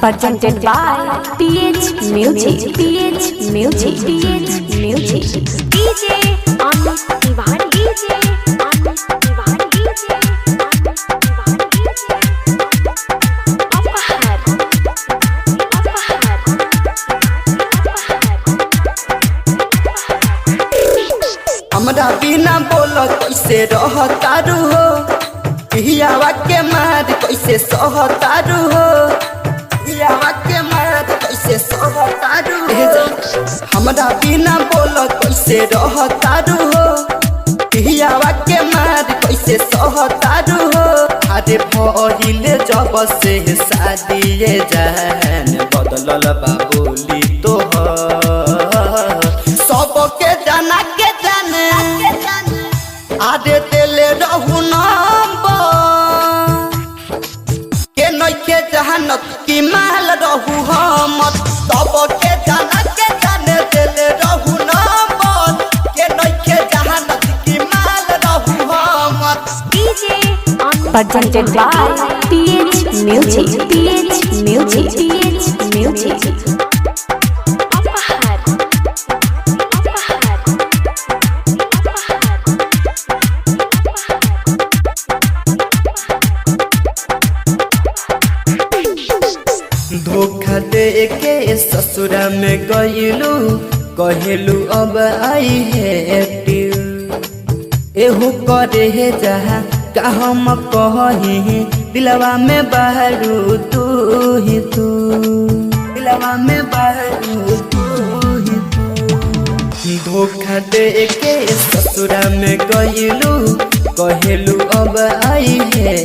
presented by PH Music. PH Music. PH Music. DJ Amit Tiwari. DJ Amit Tiwari. DJ Amit Tiwari. हमरा बिना बोल कैसे रहतारू हो, हियावा के मार कैसे सहतारू हो, हियावा के मार कैसे सहतारू हो। हमरा बिना बोल कैसे रहतारू हो, हियावा के मार कैसे सहतारू हो। अरे पहिले जब से शादी जान बदलल बा बोली तोहर, सबके जाना के जाने आदे तेले रहू नंबर के नइखे जहानत की माल रहू हम, सबके जाना के जाने तेले रहू नंबर के नइखे जहानत की माल रहू हम। DJ presented by PH Music. PH Music. PH Music. धोखा दे के ससुरा में गइलू, कहेलू अब आई है एहू करे है जहाँ का हम कही, दिलवा में बहरू तू ही तू, दिलवा में बहरू तू ही तू। धोखा दे के ससुरा में गइलू, कहेलू अब आई है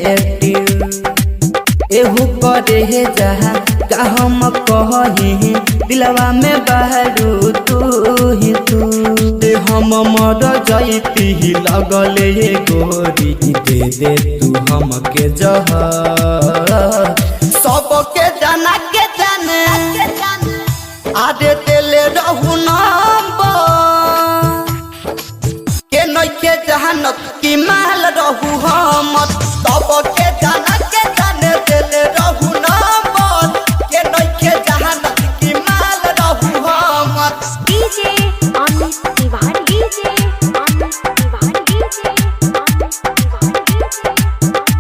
एहू करे है जहाँ का हम कही, दिलवा में बहरू तू ही तू। हम मर जैती लगले गोरी, दे दे तू हमके जहर, सबके जाना के जाने आदे तेले रहू नंबर के नइखे जहानत की माल रहू हम, सबके जाना के जाने तेले रहू नंबर के नइखे जहानत की माल रहू हम। DJ Amit Tiwari. DJ Amit Tiwari. DJ Amit Tiwari.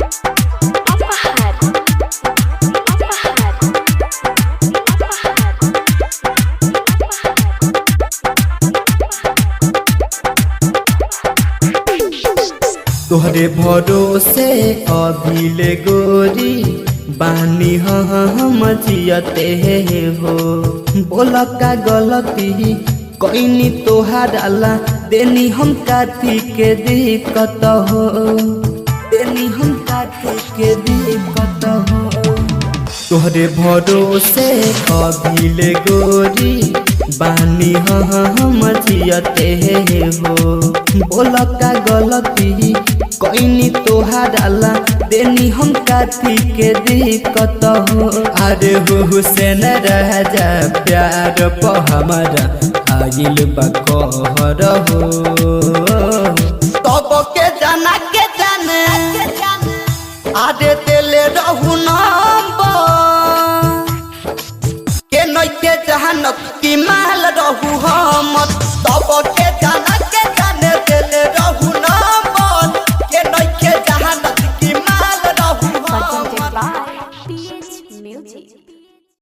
तोहरे भरोसे अभिले गोरी बानी हम जियते हो, बोल का गलती कईनी तोहारा देनी हम काथी के दिक्कत हो, देनी हम काथी के दिक्कत हो। तोहरे भरोसे अभिले गोरी बानी हम जियते हो, बोल का गलती कईनी तोहारा देनी हम काथी के दिक्कत हो। अरे हो हुसैन राजा प्यार प हमारा आइल बा कहर हो, सबके जाना के जाने आदे तेले रहू नंबर के नइखे जहानत की माल रहू हम, सबके जाना के जाने तेले रहू नंबर के नइखे जहानत की माल रहू हम। Presented by PH Music.